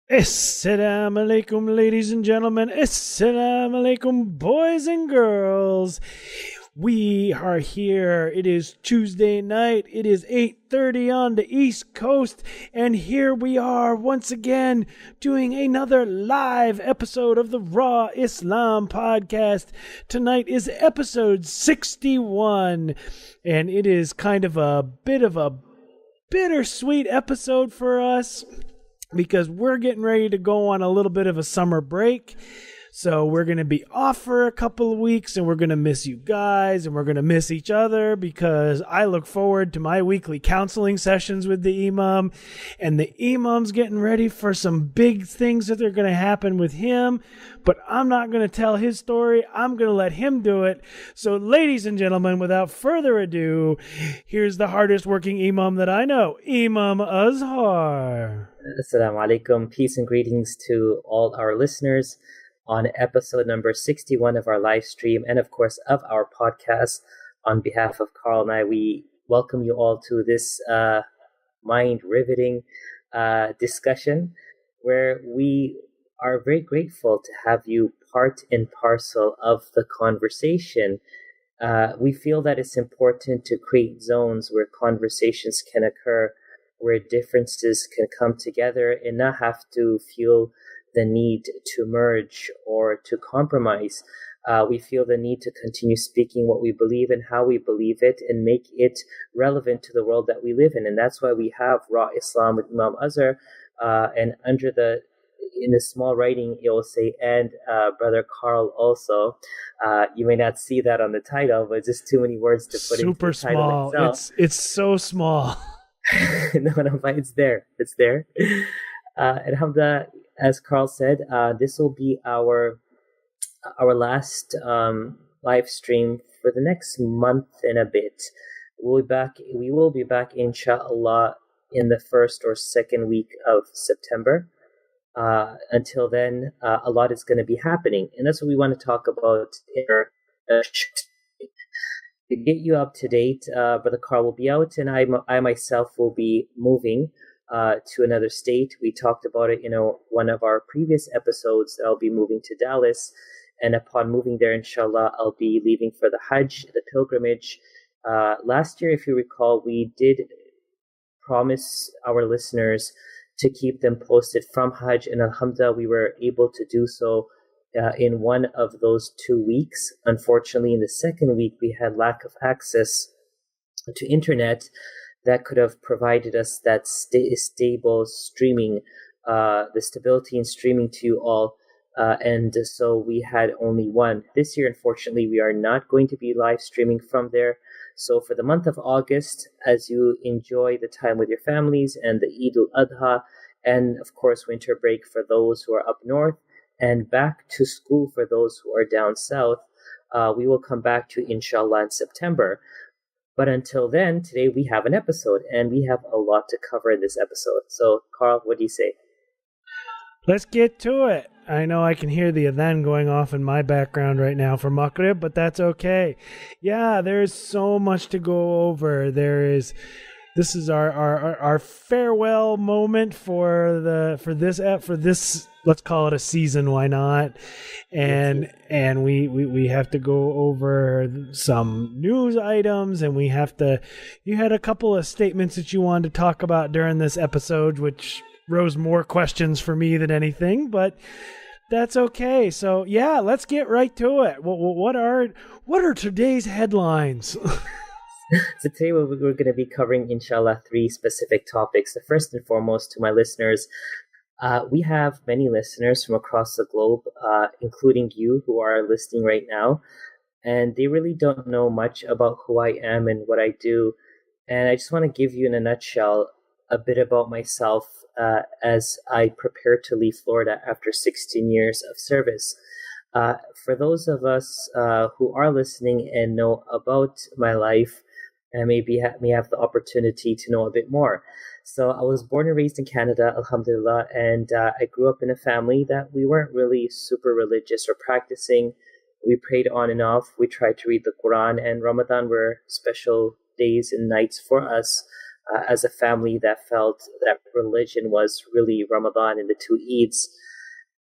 Assalamu alaikum, ladies and gentlemen. Assalamu alaikum, boys and girls. We are here. It is Tuesday night. It is 8:30 on the East Coast. And here we are once again doing another live episode of the Raw Islam podcast. Tonight is episode 61. And it is kind of a bit of a bittersweet episode for us, because we're getting ready to go on a little bit of a summer break. So we're going to be off for a couple of weeks, and we're going to miss you guys, and we're going to miss each other, because I look forward to my weekly counseling sessions with the Imam, and the Imam's getting ready for some big things that are going to happen with him, but I'm not going to tell his story. I'm going to let him do it. So ladies and gentlemen, without further ado, here's the hardest working Imam that I know, Imam Azhar. Assalamu alaikum. Peace and greetings to all our listeners on episode number 61 of our live stream and, of course, of our podcast. On behalf of Carl and I, we welcome you all to this mind-riveting discussion where we are very grateful to have you part and parcel of the conversation. We feel that it's important to create zones where conversations can occur, where differences can come together and not have to feel the need to merge or to compromise. We feel the need to continue speaking what we believe and how we believe it and make it relevant to the world that we live in. And that's why we have Raw Islam with Imam Azhar. And in the small writing, it will say, and Brother Carl also. You may not see that on the title, but just too many words to put into the title itself. It's so small. No, but it's there. It's there. Alhamdulillah, as Carl said, this will be our last live stream for the next month and a bit. We will be back, inshallah, in the first or second week of September. Until then, a lot is going to be happening, and that's what we want to talk about in our to get you up to date. Brother Carl will be out, and I myself will be moving to another state. We talked about it in one of our previous episodes. I'll be moving to Dallas, and upon moving there, inshallah, I'll be leaving for the Hajj, the pilgrimage. Last year, if you recall, we did promise our listeners to keep them posted from Hajj, and alhamdulillah, we were able to do so in one of those 2 weeks. Unfortunately, in the second week, we had lack of access to internet that could have provided us that stable streaming, the stability in streaming to you all. And so we had only one. This year, unfortunately, we are not going to be live streaming from there. So for the month of August, as you enjoy the time with your families and the Eid Al Adha, and of course, winter break for those who are up north, and back to school for those who are down south, we will come back to inshallah in September. But until then, today we have an episode, and we have a lot to cover in this episode. So, Carl, what do you say? Let's get to it. I know I can hear the adhan going off in my background right now for Maghrib, but that's okay. Yeah, there's so much to go over. This is our farewell moment for this. Let's call it a season. Why not? And we have to go over some news items, and you had a couple of statements that you wanted to talk about during this episode, which rose more questions for me than anything, but that's okay. So yeah, let's get right to it. What are today's headlines? So today we're going to be covering, inshallah, 3 specific topics. The first and foremost, to my listeners, we have many listeners from across the globe, including you who are listening right now, and they really don't know much about who I am and what I do. And I just want to give you, in a nutshell, a bit about myself as I prepare to leave Florida after 16 years of service. For those of us who are listening and know about my life, and may have the opportunity to know a bit more. So I was born and raised in Canada, alhamdulillah, and I grew up in a family that we weren't really super religious or practicing. We prayed on and off. We tried to read the Quran, and Ramadan were special days and nights for us. as a family that felt that religion was really Ramadan and the two Eids.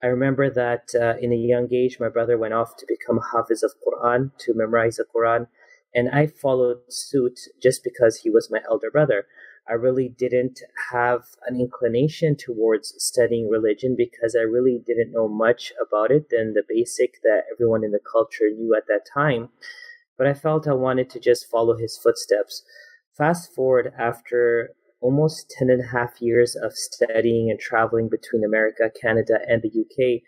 I remember that in a young age, my brother went off to become a Hafiz of Quran, to memorize the Quran, and I followed suit just because he was my elder brother. I really didn't have an inclination towards studying religion because I really didn't know much about it than the basic that everyone in the culture knew at that time. But I felt I wanted to just follow his footsteps. Fast forward after almost 10 and a half years of studying and traveling between America, Canada, and the UK,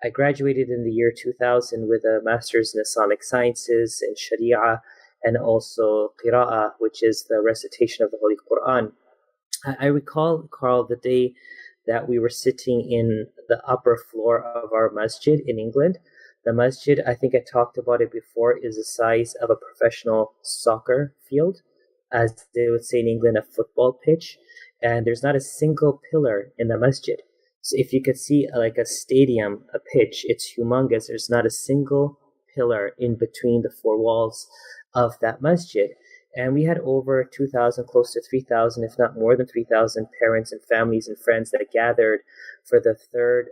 I graduated in the year 2000 with a master's in Islamic sciences and Sharia, and also Qira'ah, which is the recitation of the Holy Quran. I recall, Carl, the day that we were sitting in the upper floor of our masjid in England. The masjid, I think I talked about it before, is the size of a professional soccer field, as they would say in England, a football pitch. And there's not a single pillar in the masjid. So if you could see like a stadium, a pitch, it's humongous. There's not a single pillar in between the four walls of that masjid. And we had over 2,000, close to 3,000, if not more than 3,000 parents and families and friends that gathered for the third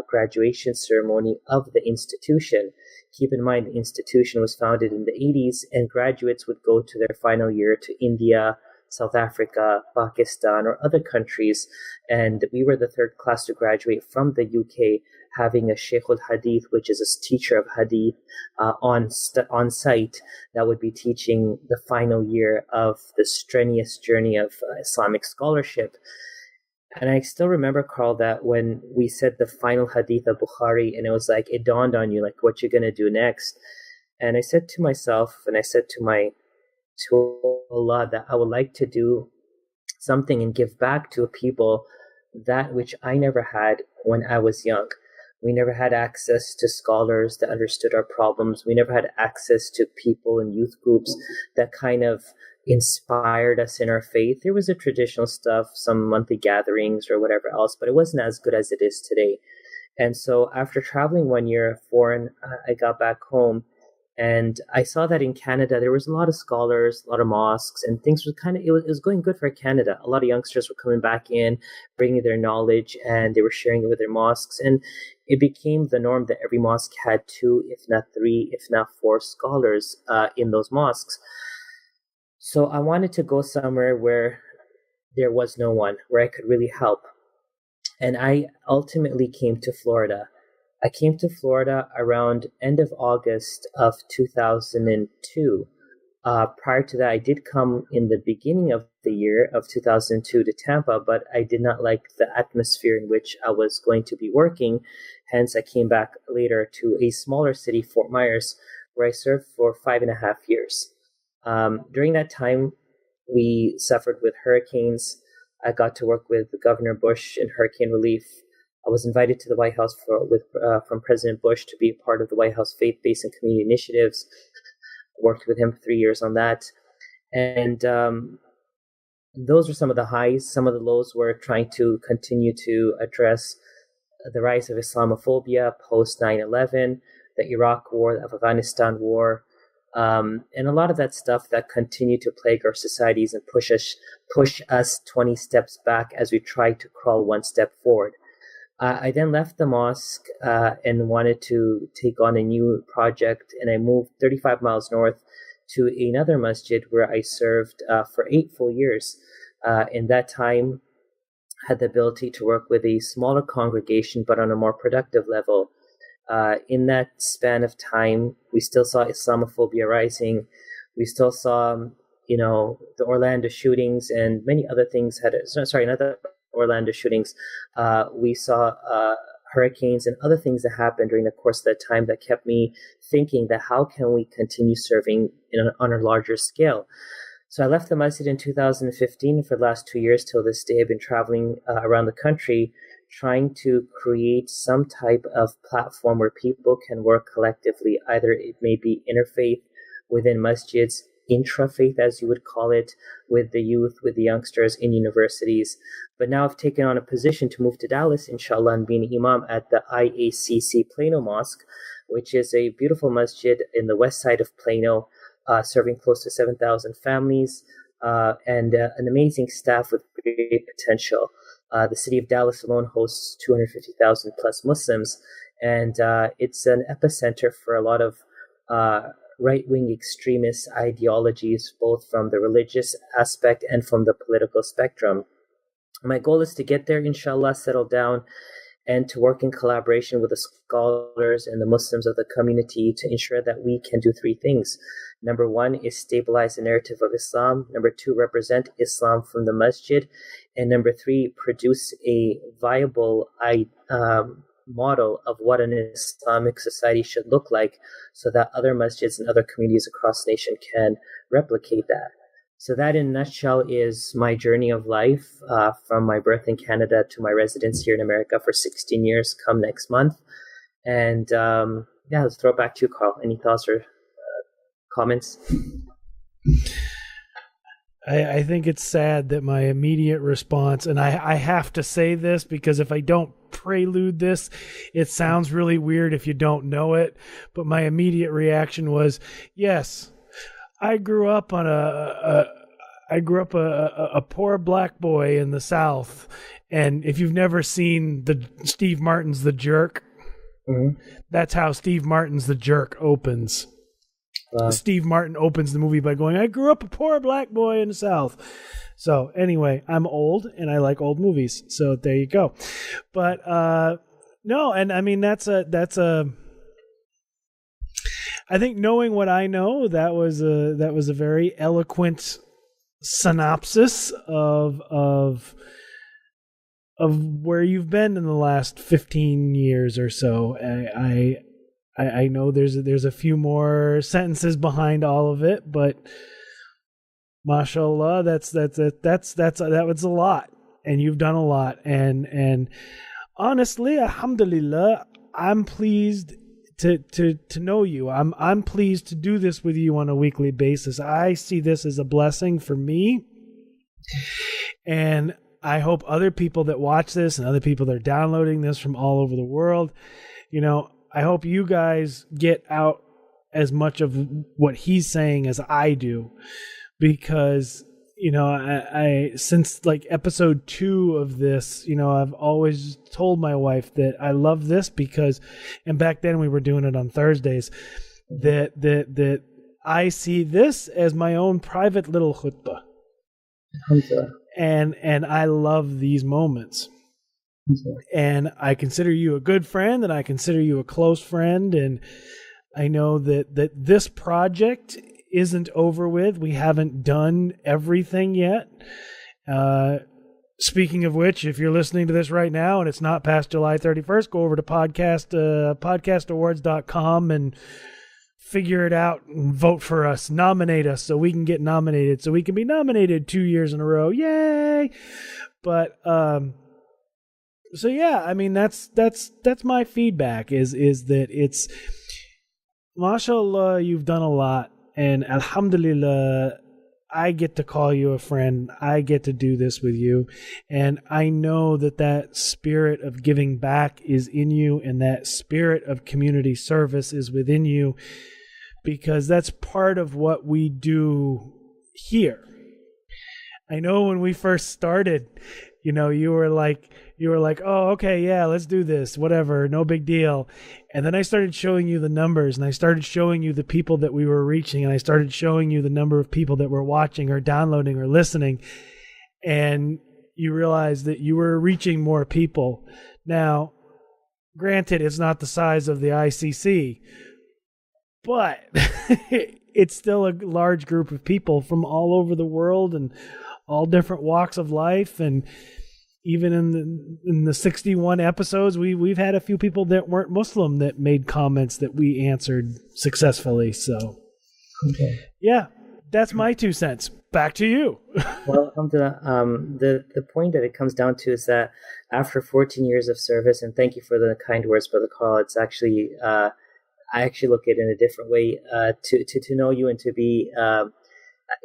graduation ceremony of the institution. Keep in mind, the institution was founded in the 80s, and graduates would go to their final year to India, South Africa, Pakistan, or other countries. And we were the third class to graduate from the UK, having a Sheikh al-Hadith, which is a teacher of Hadith, on site that would be teaching the final year of the strenuous journey of Islamic scholarship. And I still remember, Carl, that when we said the final Hadith of Bukhari, and it was like, it dawned on you, like, what you're going to do next. And I said to myself, and I said to Allah, that I would like to do something and give back to people that which I never had when I was young. We never had access to scholars that understood our problems. We never had access to people and youth groups that kind of inspired us in our faith. There was the traditional stuff, some monthly gatherings or whatever else, but it wasn't as good as it is today. And so after traveling 1 year foreign, I got back home, and I saw that in Canada, there was a lot of scholars, a lot of mosques, and things were it was going good for Canada. A lot of youngsters were coming back in, bringing their knowledge, and they were sharing it with their mosques. And it became the norm that every mosque had 2, if not 3, if not 4 scholars in those mosques. So I wanted to go somewhere where there was no one, where I could really help. And I ultimately came to Florida. I came to Florida around end of August of 2002. Prior to that, I did come in the beginning of the year of 2002 to Tampa, but I did not like the atmosphere in which I was going to be working. Hence, I came back later to a smaller city, Fort Myers, where I served for 5.5 years. During that time, we suffered with hurricanes. I got to work with Governor Bush in hurricane relief. I was invited to the White House from President Bush to be a part of the White House faith-based and community initiatives. Worked with him for 3 years on that. And those were some of the highs. Some of the lows were trying to continue to address the rise of Islamophobia post 9/11, the Iraq War, the Afghanistan War, and a lot of that stuff that continued to plague our societies and push us 20 steps back as we try to crawl one step forward. I then left the mosque and wanted to take on a new project, and I moved 35 miles north to another masjid where I served for 8 full years. In that time, had the ability to work with a smaller congregation, but on a more productive level. In that span of time, we still saw Islamophobia rising. We still saw, the Orlando shootings and many other things not the Orlando shootings. We saw hurricanes and other things that happened during the course of that time that kept me thinking that how can we continue serving on a larger scale? So I left the masjid in 2015. For the last 2 years till this day, I've been traveling around the country trying to create some type of platform where people can work collectively. Either it may be interfaith within masjids, intra-faith, as you would call it, with the youth, with the youngsters in universities. But now I've taken on a position to move to Dallas, inshallah, and being imam at the IACC Plano Mosque, which is a beautiful masjid in the west side of Plano, serving close to 7,000 families. and an amazing staff with great potential. The city of Dallas alone hosts 250,000 plus Muslims, and it's an epicenter for a lot of right-wing extremist ideologies, both from the religious aspect and from the political spectrum. My goal is to get there, inshallah, settle down, and to work in collaboration with the scholars and the Muslims of the community to ensure that we can do three things. Number one is stabilize the narrative of Islam. Number two, represent Islam from the masjid. And number three, produce a viable model of what an Islamic society should look like so that other masjids and other communities across the nation can replicate that. So that in a nutshell is my journey of life from my birth in Canada to my residence here in America for 16 years come next month. And let's throw it back to you, Carl. Any thoughts or comments? I think it's sad that my immediate response, and I have to say this because if I don't prelude this, it sounds really weird if you don't know it, but my immediate reaction was, yes, I grew up a poor black boy in the South, and if you've never seen the Steve Martin's The Jerk, that's how Steve Martin's The Jerk opens. Steve Martin opens the movie by going, I grew up a poor black boy in the South. So anyway, I'm old and I like old movies. So there you go. But no, and I mean that's a I think knowing what I know, that was a very eloquent synopsis of where you've been in the last 15 years or so. I know there's a few more sentences behind all of it, but mashallah, that was a lot, and you've done a lot, and honestly, alhamdulillah, I'm pleased to know you. I'm pleased to do this with you on a weekly basis. I see this as a blessing for me, and I hope other people that watch this and other people that are downloading this from all over the world, I hope you guys get out as much of what he's saying as I do, because I since like episode 2 of this, I've always told my wife that I love this because, and back then we were doing it on Thursdays, that I see this as my own private little khutbah, and I love these moments. And I consider you a good friend, and I consider you a close friend, and I know that this project isn't over with. We haven't done everything yet. Speaking of which, if you're listening to this right now and it's not past July 31st, go over to podcastawards.com and figure it out and vote for us. Nominate us so we can get nominated, so we can be nominated 2 years in a row. Yay! But so yeah, I mean that's my feedback is that it's mashallah, you've done a lot, and alhamdulillah, I get to call you a friend. I get to do this with you, and I know that spirit of giving back is in you, and that spirit of community service is within you, because that's part of what we do here. I know when we first started, you were like, oh, okay, yeah, let's do this, whatever, no big deal. And then I started showing you the numbers, and I started showing you the people that we were reaching, and I started showing you the number of people that were watching or downloading or listening. And you realized that you were reaching more people. Now, granted, it's not the size of the ICC, but it's still a large group of people from all over the world and all different walks of life. And even in the 61 episodes, we've had a few people that weren't Muslim that made comments that we answered successfully. So, okay. Yeah, that's my 2 cents. Back to you. Well, alhamdulillah, the point that it comes down to is that after 14 years of service, and thank you for the kind words, Brother Carl, it's actually, I actually look at it in a different way, to know you and to be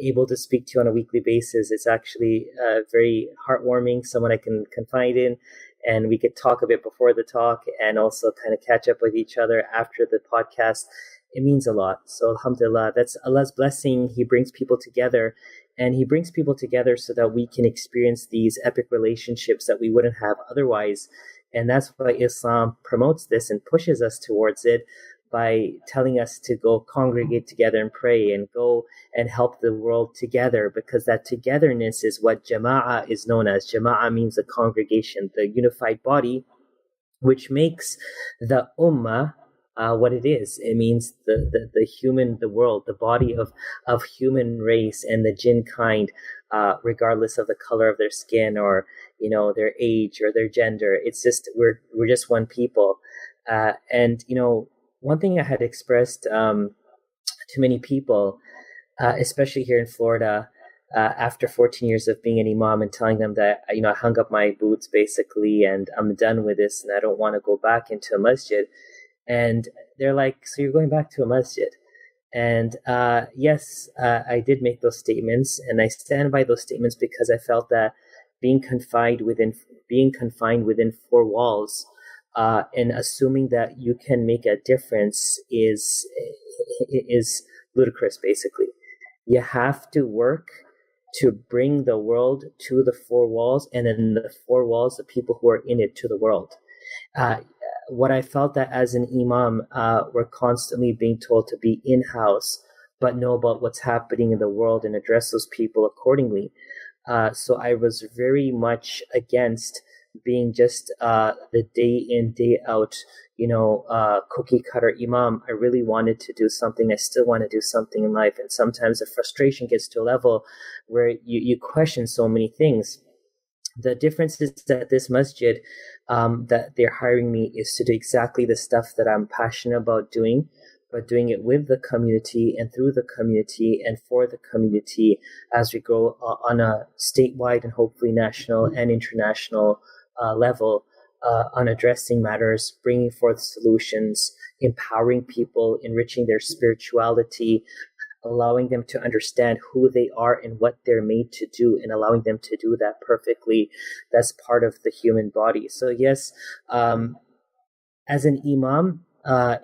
able to speak to you on a weekly basis. It's actually very heartwarming, someone I can confide in, and we could talk a bit before the talk and also kind of catch up with each other after the podcast. It means a lot. So alhamdulillah, that's Allah's blessing. He brings people together, And he brings people together so that we can experience these epic relationships that we wouldn't have otherwise. And that's why Islam promotes this and pushes us towards it by telling us to go congregate together and pray and go and help the world together, because that togetherness is what jama'ah is known as. Jama'ah means the congregation, the unified body, which makes the ummah what it is. It means the human, the world, the body of human race and the jinn kind, regardless of the color of their skin or their age or their gender. It's just we're just one people. And one thing I had expressed to many people, especially here in Florida, after 14 years of being an imam, and telling them that I hung up my boots basically and I'm done with this and I don't want to go back into a masjid. And they're like, so you're going back to a masjid? And yes, I did make those statements, and I stand by those statements because I felt that being confined within four walls and assuming that you can make a difference is ludicrous. Basically, you have to work to bring the world to the four walls, and then the four walls, the people who are in it, to the world. What I felt that as an imam, we're constantly being told to be in-house, but know about what's happening in the world and address those people accordingly. So I was very much against being just the day in, day out, cookie cutter imam. I really wanted to do something. I still want to do something in life. And sometimes the frustration gets to a level where you question so many things. The difference is that this masjid that they're hiring me is to do exactly the stuff that I'm passionate about doing, but doing it with the community and through the community and for the community as we go on a statewide and hopefully national and international level on addressing matters, bringing forth solutions, empowering people, enriching their spirituality, allowing them to understand who they are and what they're made to do, and allowing them to do that perfectly. That's part of the human body. So yes, as an imam,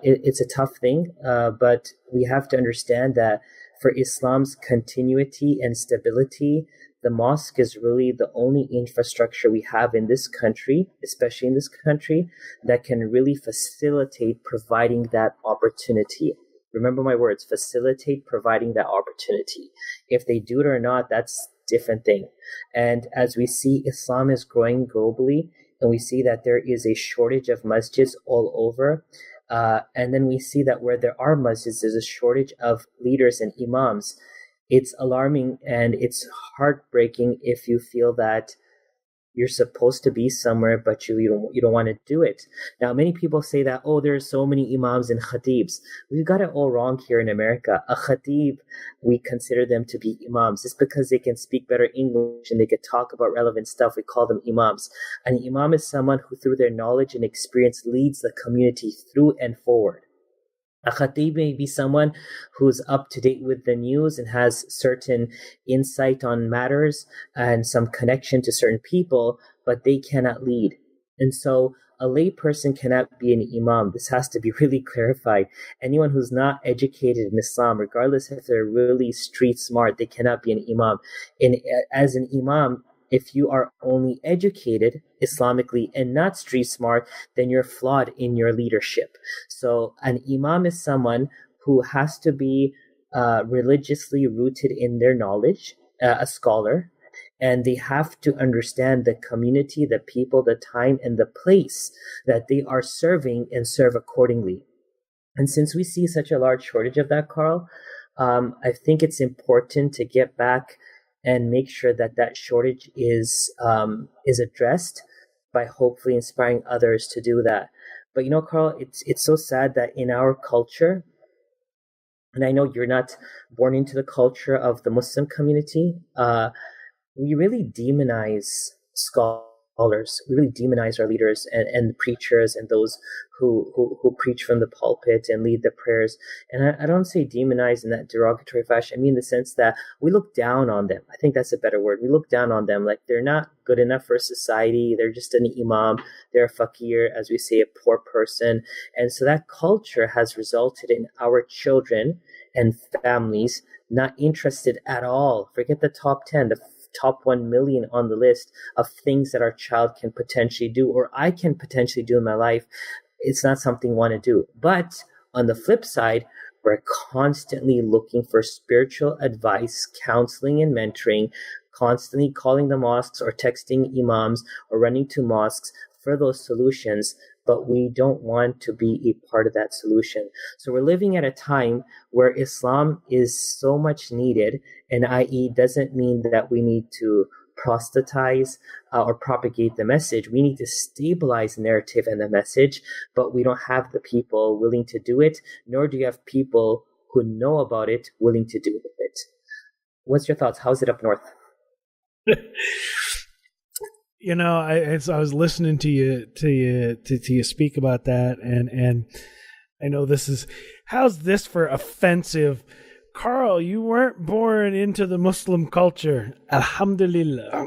it's a tough thing, but we have to understand that for Islam's continuity and stability, the mosque is really the only infrastructure we have in this country, especially in this country, that can really facilitate providing that opportunity. Remember my words, facilitate providing that opportunity. If they do it or not, that's a different thing. And as we see, Islam is growing globally, and we see that there is a shortage of masjids all over. And then we see that where there are masjids, there's a shortage of leaders and imams. It's alarming and it's heartbreaking if you feel that you're supposed to be somewhere, but you don't want to do it. Now, many people say that, there's so many imams and khatibs. We've got it all wrong here in America. A khatib, we consider them to be imams. Just because they can speak better English and they can talk about relevant stuff, we call them imams. An imam is someone who, through their knowledge and experience, leads the community through and forward. A khatib may be someone who's up to date with the news and has certain insight on matters and some connection to certain people, but they cannot lead. And so a lay person cannot be an imam. This has to be really clarified. Anyone who's not educated in Islam, regardless if they're really street smart, they cannot be an imam. And as an imam, if you are only educated Islamically and not street smart, then you're flawed in your leadership. So an imam is someone who has to be religiously rooted in their knowledge, a scholar, and they have to understand the community, the people, the time, and the place that they are serving and serve accordingly. And since we see such a large shortage of that, Carl, I think it's important to get back and make sure that that shortage is addressed by hopefully inspiring others to do that. But Carl, it's so sad that in our culture, and I know you're not born into the culture of the Muslim community, we really demonize scholars. scholars. We really demonize our leaders and the preachers and those who preach from the pulpit and lead the prayers. And I don't say demonize in that derogatory fashion. I mean, in the sense that we look down on them. I think that's a better word. We look down on them like they're not good enough for society. They're just an imam. They're a fakir, as we say, a poor person. And so that culture has resulted in our children and families not interested at all. Forget the top 10, the top 1 million on the list of things that our child can potentially do or I can potentially do in my life. It's not something we want to do. But on the flip side, we're constantly looking for spiritual advice, counseling, and mentoring, constantly calling the mosques or texting imams or running to mosques for those solutions. But we don't want to be a part of that solution. So we're living at a time where Islam is so much needed, and i.e. doesn't mean that we need to proselytize or propagate the message. We need to stabilize the narrative and the message, but we don't have the people willing to do it, nor do you have people who know about it willing to do it. What's your thoughts? How's it up north? You know, I was listening to you speak about that, and I know this is, how's this for offensive? Carl, you weren't born into the Muslim culture. Alhamdulillah.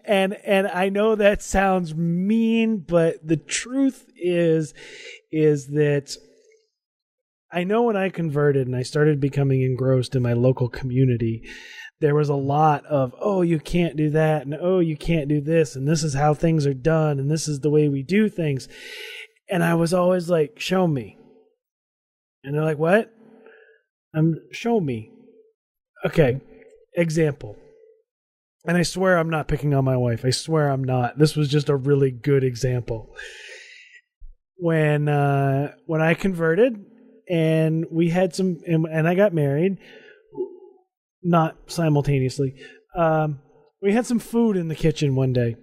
and I know that sounds mean, but the truth is that I know when I converted and I started becoming engrossed in my local community, there was a lot of, oh, you can't do that, and oh, you can't do this, and this is how things are done, and this is the way we do things. And I was always like, show me. And they're like, what? Show me. Okay, example. And I swear I'm not picking on my wife. I swear I'm not. This was just a really good example. When I converted and we had some, and I got married, not simultaneously, we had some food in the kitchen one day,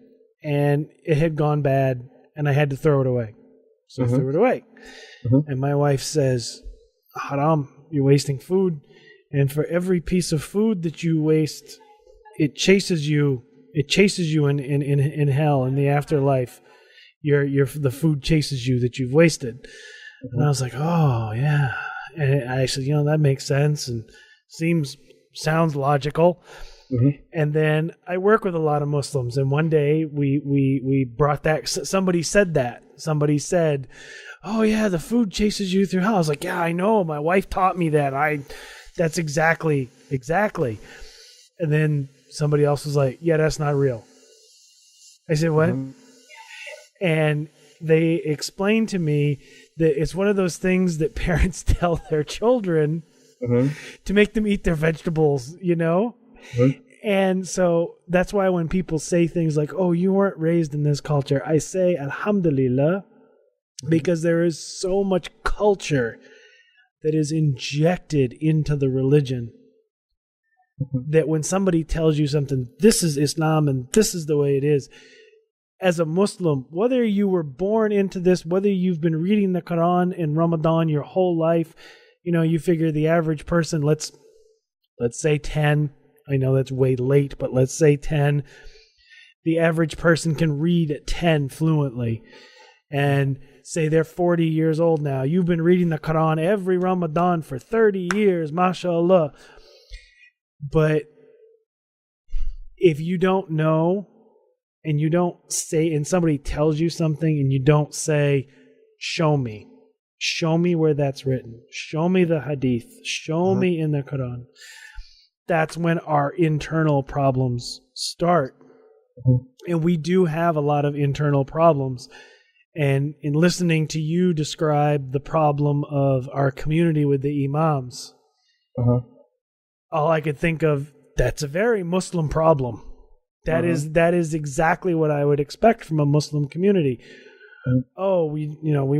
and it had gone bad, and I had to throw it away. So I threw it away. And my wife says, haram, you're wasting food. And for every piece of food that you waste, it chases you in hell, in the afterlife. The food chases you that you've wasted. And I was like, oh, yeah. And I said, that makes sense and sounds logical. And then I work with a lot of Muslims, and one day we brought that. Somebody said, oh yeah, the food chases you through hell. I was like, yeah, I know, my wife taught me that. That's exactly. And then somebody else was like, yeah, that's not real. I said, what? And they explained to me that it's one of those things that parents tell their children to make them eat their vegetables, And so that's why when people say things like, oh, you weren't raised in this culture, I say, alhamdulillah, because there is so much culture that is injected into the religion that when somebody tells you something, this is Islam and this is the way it is, as a Muslim, whether you were born into this, whether you've been reading the Quran in Ramadan your whole life, you figure the average person, let's say 10. I know that's way late, but let's say 10. The average person can read at 10 fluently. And say they're 40 years old now. You've been reading the Quran every Ramadan for 30 years, mashallah. But if you don't know, and you don't say, and somebody tells you something and you don't say, show me where that's written, show me the hadith, show me in the Quran, that's when our internal problems start. And we do have a lot of internal problems. And in listening to you describe the problem of our community with the imams, all I could think of, that's a very Muslim problem. That is exactly what I would expect from a Muslim community. Oh, we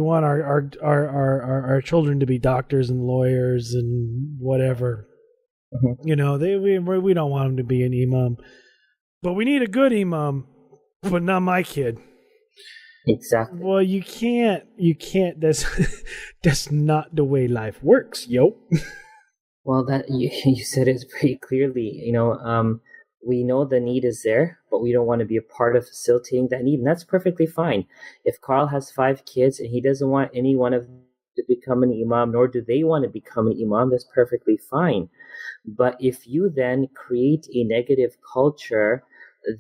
want our children to be doctors and lawyers and whatever. We don't want them to be an imam, but we need a good imam, but not my kid. Exactly. Well, you can't. That's not the way life works, yo. Well, that you said it pretty clearly. We know the need is there, but we don't want to be a part of facilitating that need. And that's perfectly fine. If Carl has 5 kids and he doesn't want any one of them to become an imam, nor do they want to become an imam, that's perfectly fine. But if you then create a negative culture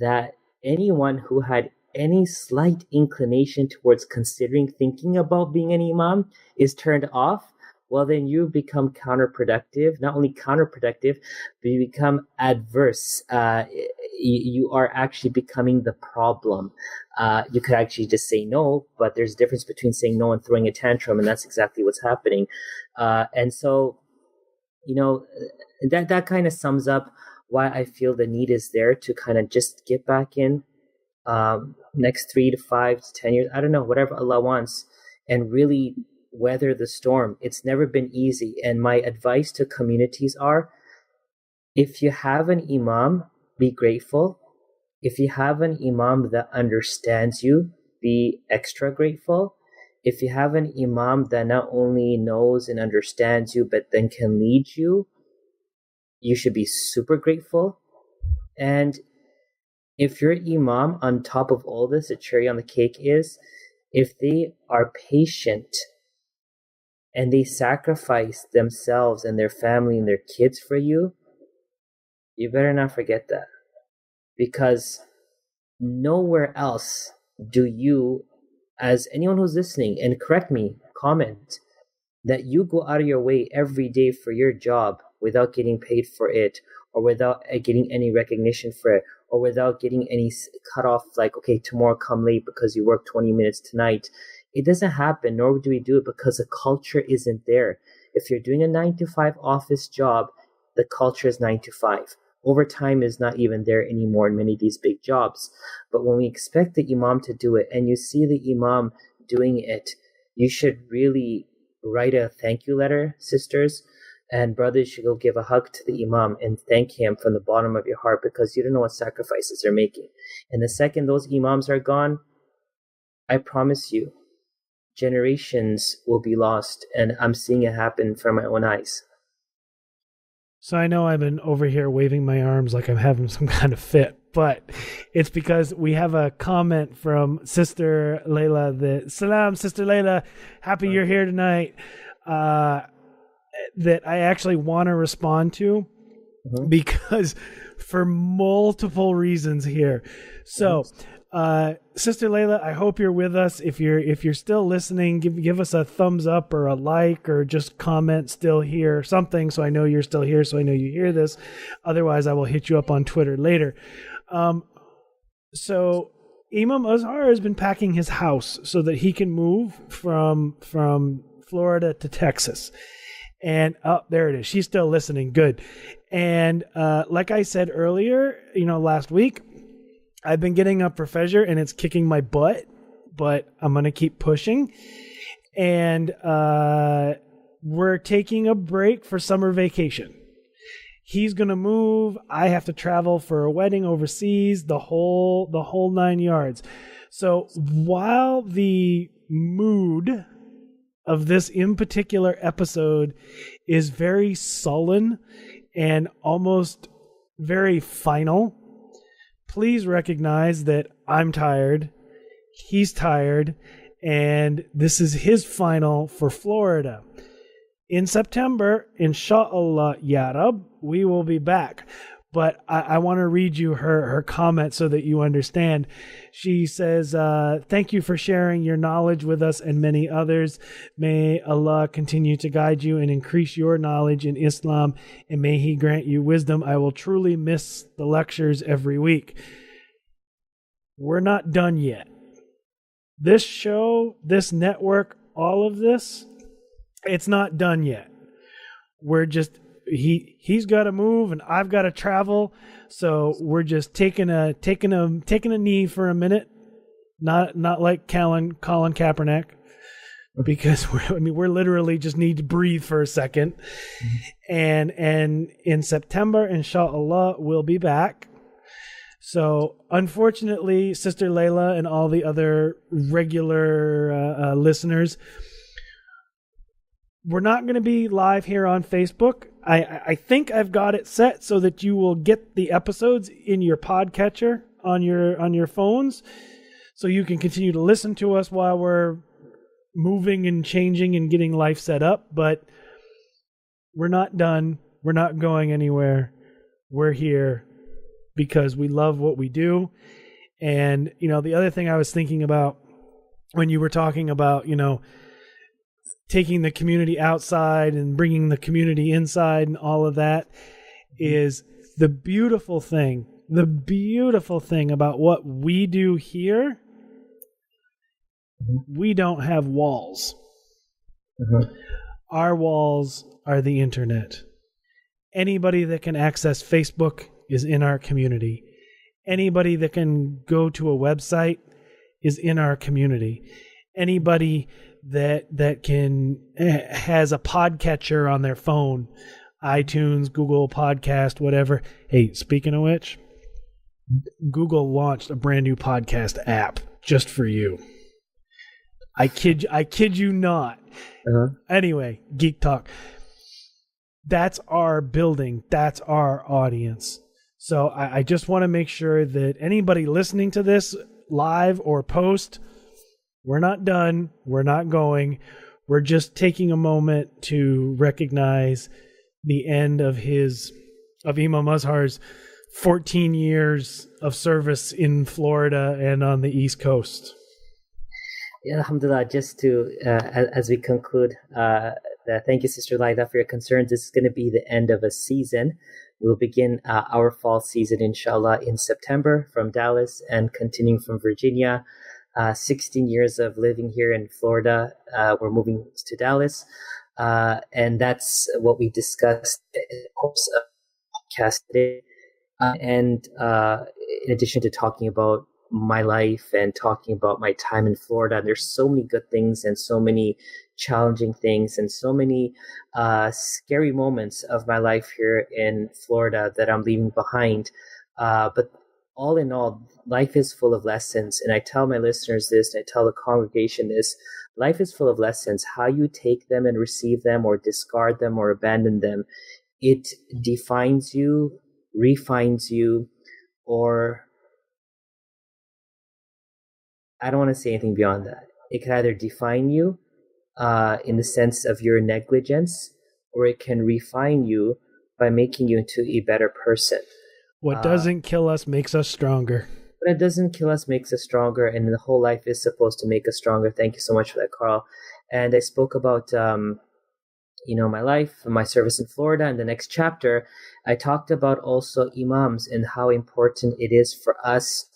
that anyone who had any slight inclination towards considering thinking about being an imam is turned off, well, then you become counterproductive. Not only counterproductive, but you become adverse. You are actually becoming the problem. You could actually just say no, but there's a difference between saying no and throwing a tantrum, and that's exactly what's happening. And so, that kind of sums up why I feel the need is there to kind of just get back in next 3 to 5 to 10 years, I don't know, whatever Allah wants, and really weather the storm. It's never been easy. And my advice to communities are, if you have an imam, be grateful. If you have an imam that understands you, be extra grateful. If you have an imam that not only knows and understands you, but then can lead you, you should be super grateful. And if your imam, on top of all this, the cherry on the cake is, if they are patient and they sacrifice themselves and their family and their kids for you, you better not forget that. Because nowhere else do you, as anyone who's listening, and correct me, comment, that you go out of your way every day for your job without getting paid for it, or without getting any recognition for it, or without getting any cutoff, like, okay, tomorrow come late because you worked 20 minutes tonight. It doesn't happen, nor do we do it because the culture isn't there. If you're doing a 9-to-5 office job, the culture is 9 to 5. Overtime is not even there anymore in many of these big jobs. But when we expect the imam to do it, and you see the imam doing it, you should really write a thank you letter, sisters. And brothers should go give a hug to the imam and thank him from the bottom of your heart, because you don't know what sacrifices they're making. And the second those imams are gone, I promise you, generations will be lost. And I'm seeing it happen from my own eyes. So I know I've been over here waving my arms like I'm having some kind of fit, but it's because we have a comment from Sister Layla. Salam, Sister Layla. Happy you're here tonight. That I actually want to respond to, because for multiple reasons here. So, Sister Layla, I hope you're with us. If you're still listening, give us a thumbs up or a like, or just comment still here, something, so I know you're still here, so I know you hear this. Otherwise, I will hit you up on Twitter later. So Imam Azhar has been packing his house so that he can move from Florida to Texas. And there it is. She's still listening. Good. And like I said earlier, last week, I've been getting up for Fajr and it's kicking my butt, but I'm going to keep pushing. And we're taking a break for summer vacation. He's going to move. I have to travel for a wedding overseas, the whole 9 yards. So while the mood of this in particular episode is very sullen and almost very final, please recognize that I'm tired, he's tired, and this is his final for Florida. In September, inshallah, ya Rab, we will be back. But I want to read you her comment so that you understand. She says, thank you for sharing your knowledge with us and many others. May Allah continue to guide you and increase your knowledge in Islam, and may He grant you wisdom. I will truly miss the lectures every week. We're not done yet. This show, this network, all of this, it's not done yet. We're just... He's got to move and I've got to travel, so we're just taking a knee for a minute, not like Colin Kaepernick, because we're literally just need to breathe for a second. And in September, inshallah, we'll be back. So unfortunately, Sister Layla and all the other regular listeners, we're not going to be live here on Facebook. I think I've got it set so that you will get the episodes in your podcatcher on your phones, so you can continue to listen to us while we're moving and changing and getting life set up. But we're not done. We're not going anywhere. We're here because we love what we do. And, the other thing I was thinking about when you were talking about, taking the community outside and bringing the community inside and all of that is the beautiful thing about what we do here. We don't have walls. Our walls are the internet. Anybody that can access Facebook is in our community. Anybody that can go to a website is in our community. Anybody that has a podcatcher on their phone, iTunes, Google Podcast, whatever. Hey, speaking of which, Google launched a brand new podcast app just for you. I kid you not. Anyway, Geek Talk. That's our building. That's our audience. So I just want to make sure that anybody listening to this live or post, we're not done. We're not going. We're just taking a moment to recognize the end of Imam Azhar's 14 years of service in Florida and on the East Coast. Yeah, alhamdulillah, just to, as we conclude, thank you, Sister Laida, for your concerns. This is going to be the end of a season. We'll begin our fall season, inshallah, in September from Dallas and continuing from Virginia. 16 years of living here in Florida. We're moving to Dallas. And that's what we discussed in the course of the podcast today. And in addition to talking about my life and talking about my time in Florida, there's so many good things and so many challenging things and so many scary moments of my life here in Florida that I'm leaving behind. But all in all, life is full of lessons. And I tell my listeners this, and I tell the congregation this, life is full of lessons. How you take them and receive them or discard them or abandon them, it defines you, refines you, or I don't want to say anything beyond that. It can either define you in the sense of your negligence, or it can refine you by making you into a better person. What doesn't kill us makes us stronger. But it doesn't kill us makes us stronger, and the whole life is supposed to make us stronger. Thank you so much for that, Carl. And I spoke about my life, my service in Florida. In the next chapter, I talked about also imams and how important it is for us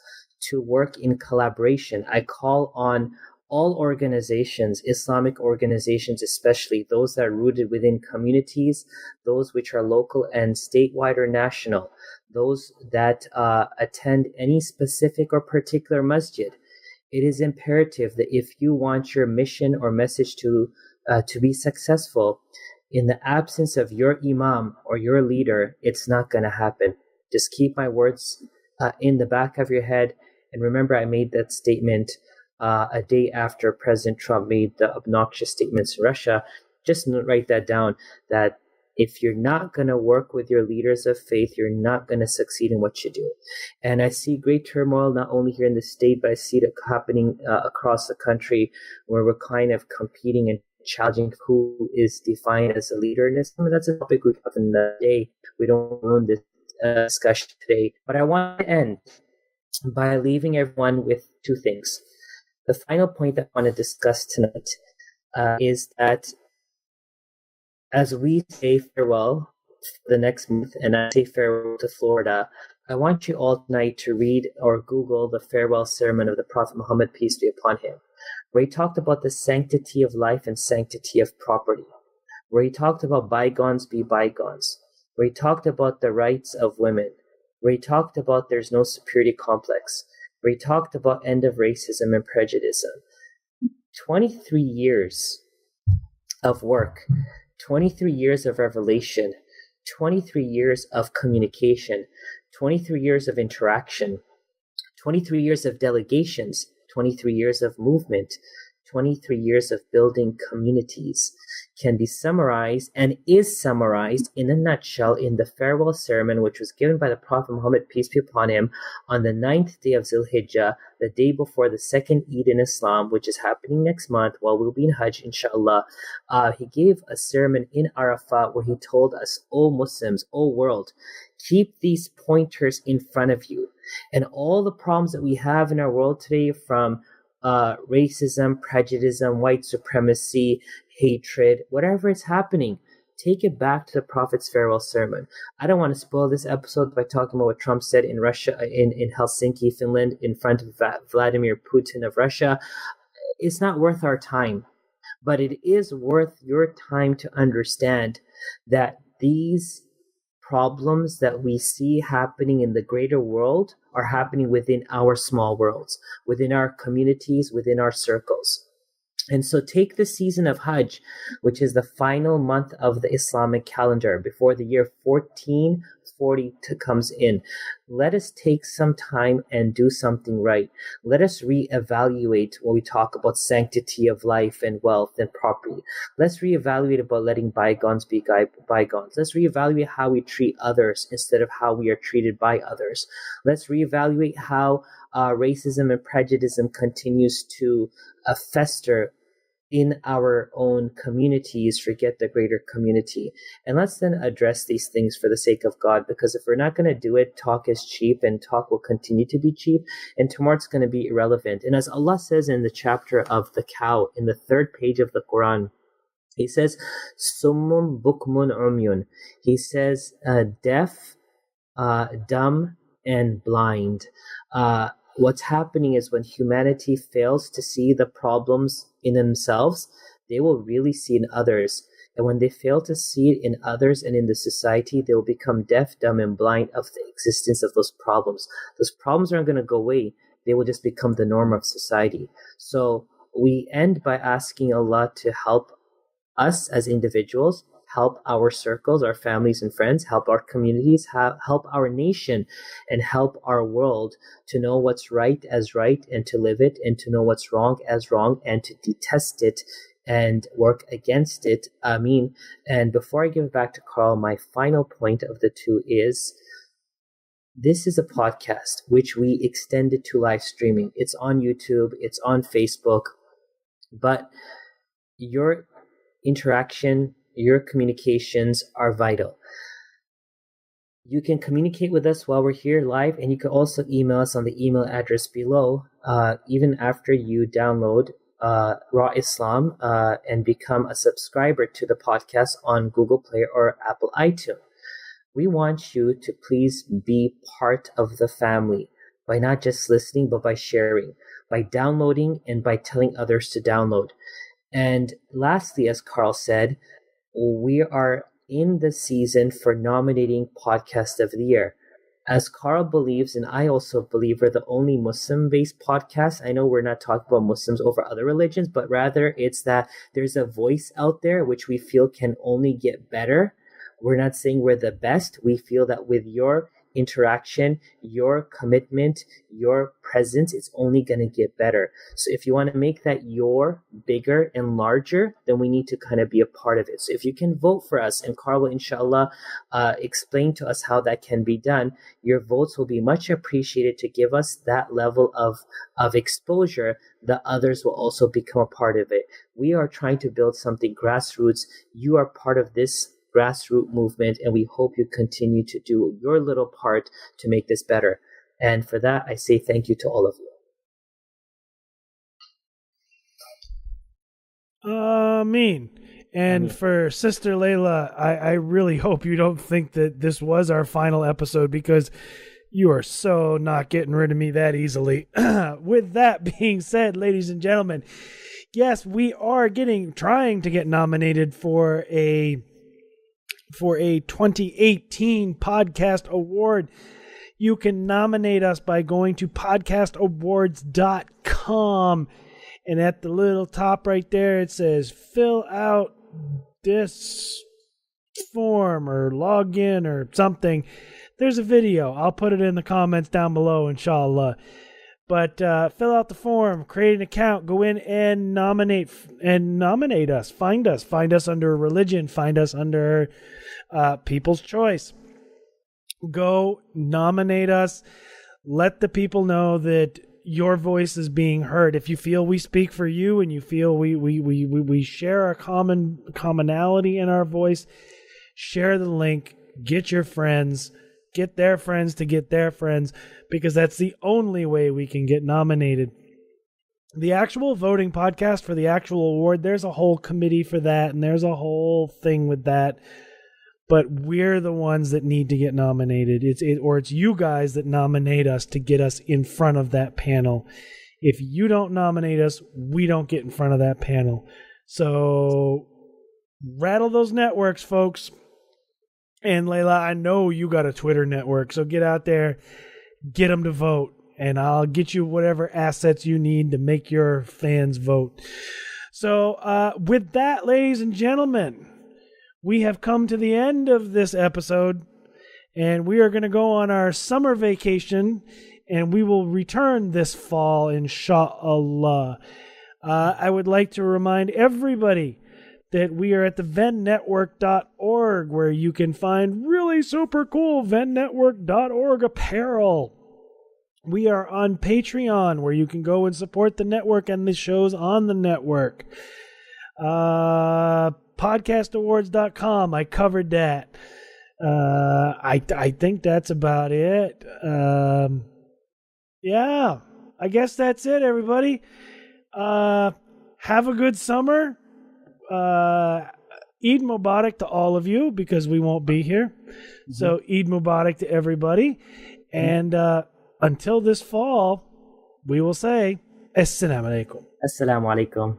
to work in collaboration. I call on all organizations, Islamic organizations especially, those that are rooted within communities, those which are local and statewide or national, those that attend any specific or particular masjid. It is imperative that if you want your mission or message to be successful, in the absence of your imam or your leader, it's not going to happen. Just keep my words in the back of your head. And remember, I made that statement a day after President Trump made the obnoxious statements in Russia. Just write that down, that if you're not going to work with your leaders of faith, you're not going to succeed in what you do. And I see great turmoil, not only here in the state, but I see it happening across the country, where we're kind of competing and challenging who is defined as a leader in this. I mean, that's a topic we have in the day. We don't ruin this discussion today. But I want to end by leaving everyone with two things. The final point that I want to discuss tonight is that as we say farewell for the next month, and I say farewell to Florida, I want you all tonight to read or Google the farewell sermon of the Prophet Muhammad, peace be upon him, where he talked about the sanctity of life and sanctity of property, where he talked about bygones be bygones, where he talked about the rights of women, where he talked about there's no superiority complex, where he talked about end of racism and prejudice. 23 years of work, 23 years of revelation, 23 years of communication, 23 years of interaction, 23 years of delegations, 23 years of movement, 23 years of building communities can be summarized and is summarized in a nutshell in the farewell sermon, which was given by the Prophet Muhammad, peace be upon him, on the 9th day of Zul-Hijjah, the day before the second Eid in Islam, which is happening next month while we'll be in Hajj, inshallah. He gave a sermon in Arafat where he told us, O Muslims, O world, keep these pointers in front of you. And all the problems that we have in our world today, from racism, prejudice, white supremacy, hatred, whatever is happening, take it back to the Prophet's farewell sermon. I don't want to spoil this episode by talking about what Trump said in Russia, in Helsinki, Finland, in front of Vladimir Putin of Russia. It's not worth our time, but it is worth your time to understand that these problems that we see happening in the greater world are happening within our small worlds, within our communities, within our circles. And so take the season of Hajj, which is the final month of the Islamic calendar before the year 1440 comes in. Let us take some time and do something right. Let us reevaluate when we talk about sanctity of life and wealth and property. Let's reevaluate about letting bygones be bygones. Let's reevaluate how we treat others instead of how we are treated by others. Let's reevaluate how racism and prejudice continues to fester in our own communities, forget the greater community. And let's then address these things for the sake of God, because if we're not going to do it, talk is cheap and talk will continue to be cheap, and tomorrow it's going to be irrelevant. And as Allah says in the chapter of the cow, in the 3rd page of the Quran, He says, Summum bukmun umyun. He says, deaf, dumb, and blind. What's happening is when humanity fails to see the problems in themselves, they will really see in others. And when they fail to see it in others and in the society, they will become deaf, dumb, and blind of the existence of those problems. Those problems aren't going to go away. They will just become the norm of society. So we end by asking Allah to help us as individuals, help our circles, our families and friends, help our communities, help our nation, and help our world to know what's right as right and to live it, and to know what's wrong as wrong and to detest it and work against it. Ameen. And before I give it back to Carl, my final point of the two is, this is a podcast which we extended to live streaming. It's on YouTube, it's on Facebook, but your interaction, your communications are vital. You can communicate with us while we're here live, and you can also email us on the email address below, even after you download Raw Islam and become a subscriber to the podcast on Google Play or Apple iTunes. We want you to please be part of the family by not just listening, but by sharing, by downloading, and by telling others to download. And lastly, as Carl said, we are in the season for nominating Podcast of the Year. As Carl believes, and I also believe, we're the only Muslim-based podcast. I know we're not talking about Muslims over other religions, but rather it's that there's a voice out there which we feel can only get better. We're not saying we're the best. We feel that with your interaction, your commitment, your presence, it's only going to get better. So if you want to make that your bigger and larger, then we need to kind of be a part of it. So if you can vote for us, and Carl will inshallah explain to us how that can be done, your votes will be much appreciated to give us that level of exposure that others will also become a part of it. We are trying to build something grassroots. You are part of this grassroots movement, and we hope you continue to do your little part to make this better. And for that, I say thank you to all of you. Ameen. And for Sister Layla, I really hope you don't think that this was our final episode, because you are so not getting rid of me that easily. With that being said, ladies and gentlemen, yes, we are trying to get nominated for a 2018 podcast award. You can nominate us by going to podcastawards.com, and at the little top right there it says fill out this form or log in or something. There's a video. I'll put it in the comments down below, inshallah. But fill out the form, create an account, go in and nominate us. Find us under religion. Find us under People's Choice. Go nominate us. Let the people know that your voice is being heard. If you feel we speak for you and you feel we share a commonality in our voice, share the link. Get your friends. Get their friends to get their friends, because that's the only way we can get nominated. The actual voting podcast for the actual award, there's a whole committee for that, and there's a whole thing with that. But we're the ones that need to get nominated. It's you guys that nominate us to get us in front of that panel. If you don't nominate us, we don't get in front of that panel. So rattle those networks, folks. And Layla, I know you got a Twitter network, so get out there, get them to vote, and I'll get you whatever assets you need to make your fans vote. So with that, ladies and gentlemen, we have come to the end of this episode, and we are going to go on our summer vacation, and we will return this fall, inshallah. I would like to remind everybody that we are at the vennetwork.org, where you can find really super cool vennetwork.org apparel. We are on Patreon, where you can go and support the network and the shows on the network. Podcastawards.com, I covered that. I think that's about it. Yeah, I guess that's it, everybody. Have a good summer. Eid Mubarak to all of you, because we won't be here. Mm-hmm. So Eid Mubarak to everybody. And until this fall, we will say Assalamu alaikum. Assalamu alaikum.